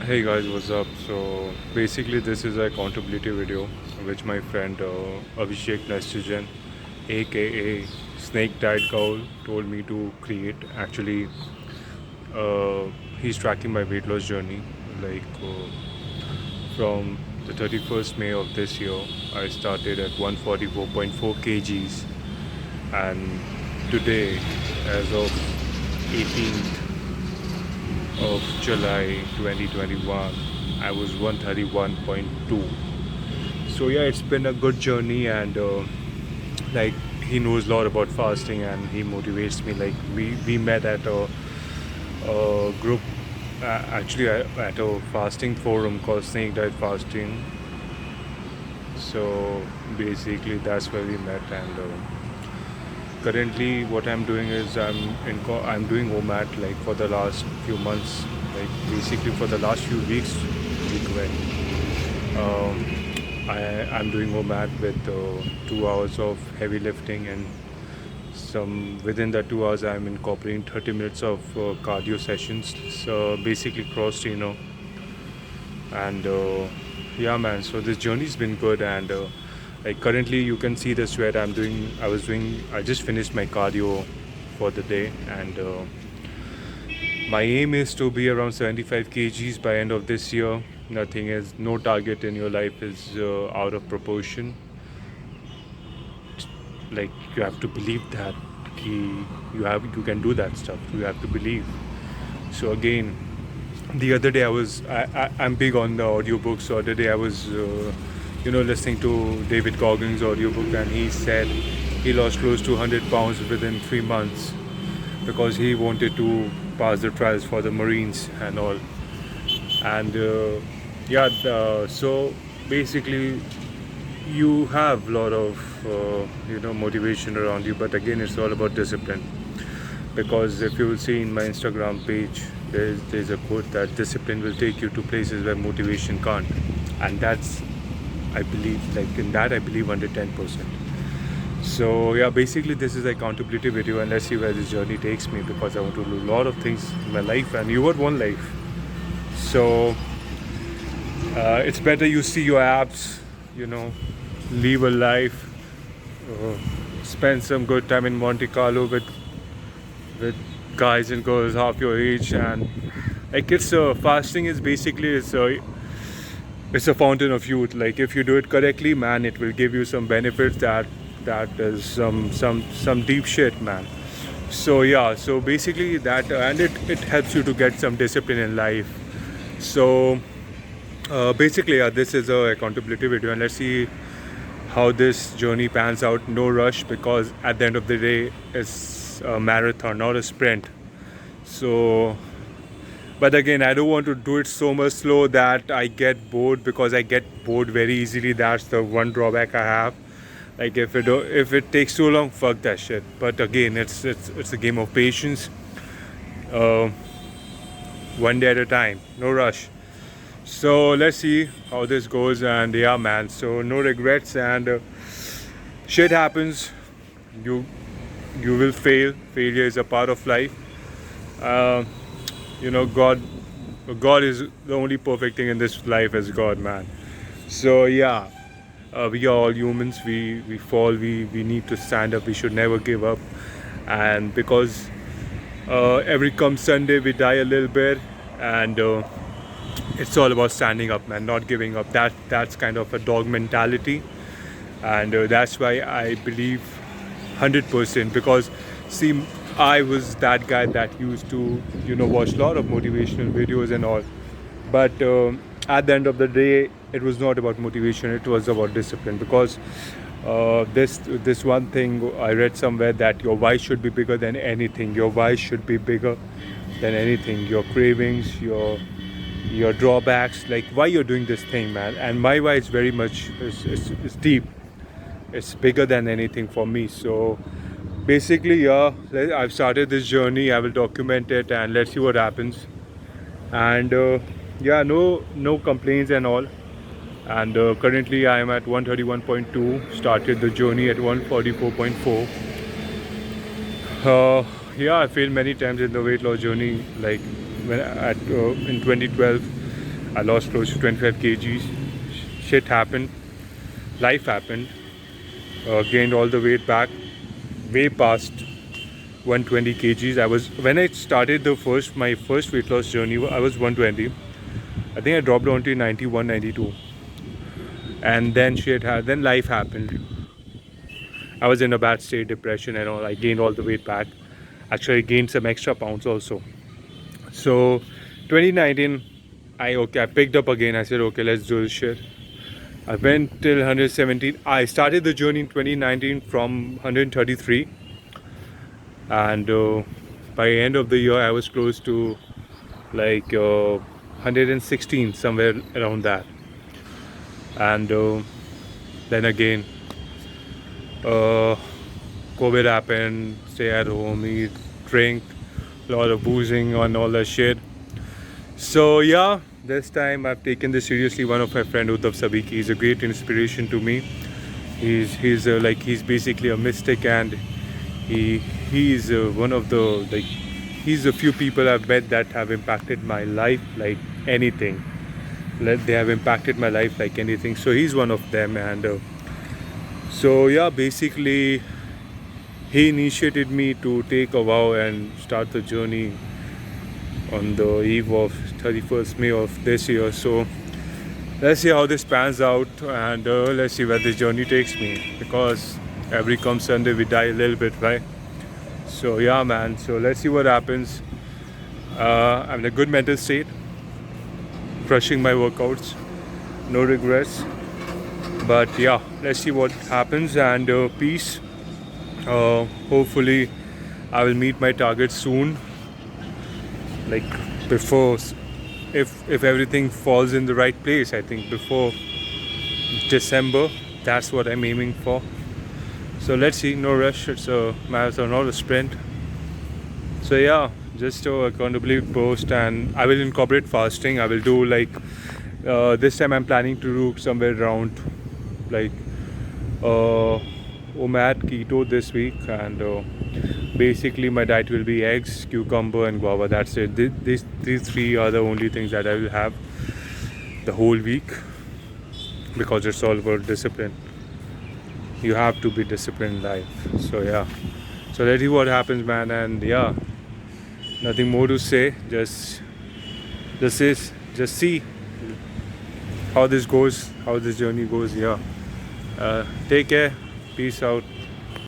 Hey guys, what's up? So basically, this is a accountability video which my friend Abhishek Nestogen, aka Snake Diet Cowl, told me to create. Actually, he's tracking my weight loss journey. From the 31st May of this year, I started at 144.4 kgs, and today, as of 18th of July 2021, I was 131.2. So yeah, it's been a good journey, and like he knows a lot about fasting, and he motivates me. Like we met at a group, actually at a fasting forum called Snake Diet Fasting. So basically, that's where we met, and currently what I'm doing is I'm doing OMAT like for the last few months, like basically for the last few weeks. We went. I'm doing OMAT with 2 hours of heavy lifting, and some within that 2 hours I'm incorporating 30 minutes of cardio sessions. So basically cross trainer, and yeah, man. So this journey's been good, and like currently you can see the sweat I'm doing. I just finished my cardio for the day, and my aim is to be around 75 kgs by end of this year. Nothing is, no target in your life is out of proportion. Like you have to believe that you can do that stuff. You have to believe. So again, the other day I'm big on the audiobooks. So the other day I was listening to David Goggins audiobook, and he said he lost close to 100 pounds within 3 months because he wanted to pass the trials for the Marines and all. And so basically you have a lot of motivation around you, but again it's all about discipline. Because if you will see in my Instagram page, there's a quote that discipline will take you to places where motivation can't, and that's, I believe, like in that I believe 110%. So yeah, basically this is the accountability video, and let's see where this journey takes me, because I want to do a lot of things in my life, and you got one life. So it's better you see your abs, live a life, uh, spend some good time in Monte Carlo with guys and girls half your age. And like it's fasting is basically it's a fountain of youth. Like if you do it correctly, man, it will give you some benefits that is some deep shit, man. So yeah, so basically that, and it helps you to get some discipline in life. So basically, yeah, this is a accountability video, and let's see how this journey pans out. No rush, because at the end of the day, it's a marathon, not a sprint. So, but again, I don't want to do it so much slow that I get bored, because I get bored very easily. That's the one drawback I have. Like if it takes too long, fuck that shit. But again, it's a game of patience. Uh, One day at a time, no rush. So let's see how this goes, and yeah, man. So no regrets, and shit happens. You you will fail. Failure is a part of life. Uh, God is the only perfect thing in this life is God, man. So yeah, we are all humans. We fall. We need to stand up. We should never give up. And because every come Sunday we die a little bit, and it's all about standing up, man, not giving up. That's kind of a dog mentality, and that's why I believe 100%. Because see, I was that guy that used to watch a lot of motivational videos and all, but at the end of the day, it was not about motivation. It was about discipline. Because this one thing I read somewhere, that your why should be bigger than anything. Your why should be bigger than anything. Your cravings, your drawbacks, like why you're doing this thing, man. And my why is very much is deep. It's bigger than anything for me. So basically, yeah, I've started this journey. I will document it, and let's see what happens. And yeah, no complaints and all. And currently I am at 131.2. Started the journey at 144.4. Yeah, I failed many times in the weight loss journey. Like when in 2012, I lost close to 25 kgs. Shit happened. Life happened. Gained all the weight back, way past 120 kgs. I was when I started my first weight loss journey. I was 120. I think I dropped down to 91, 92, and then life happened. I was in a bad state, depression and all. I gained all the weight back. Actually, I gained some extra pounds also. So, 2019, I picked up again. I said, okay, let's do this shit. I went till 117. I started the journey in 2019 from 133, and by end of the year, I was close to like 116, somewhere around that. And then again, COVID happened. Stay at home, eat, drink, a lot of boozing and all that shit. So yeah, this time I've taken this seriously. One of my friend Uddhav Sabiki, he's a great inspiration to me. He's basically a mystic, and he's one of the he's a few people I've met that have impacted my life like anything. They have impacted my life like anything. So he's one of them, and so yeah, basically he initiated me to take a vow and start the journey on the eve of 31st May of this year. So let's see how this pans out, and let's see where this journey takes me, because every come Sunday we die a little bit, right? So yeah, man, so let's see what happens. I'm in a good mental state, crushing my workouts, no regrets. But yeah, let's see what happens, and peace. Hopefully I will meet my target soon, like before, if everything falls in the right place. I think before December, that's what I'm aiming for. So let's see, no rush. It's a marathon, not a sprint. So yeah, just to accountability post, and I will incorporate fasting. I will do like this time I'm planning to do somewhere around like OMAD keto this week, and basically my diet will be eggs, cucumber and guava. That's it. These three are the only things that I will have the whole week, because it's all about discipline. You have to be disciplined in life. So yeah, so let's see what happens, man. And yeah, nothing more to say. Just see how this goes, how this journey goes. Yeah, take care, peace out.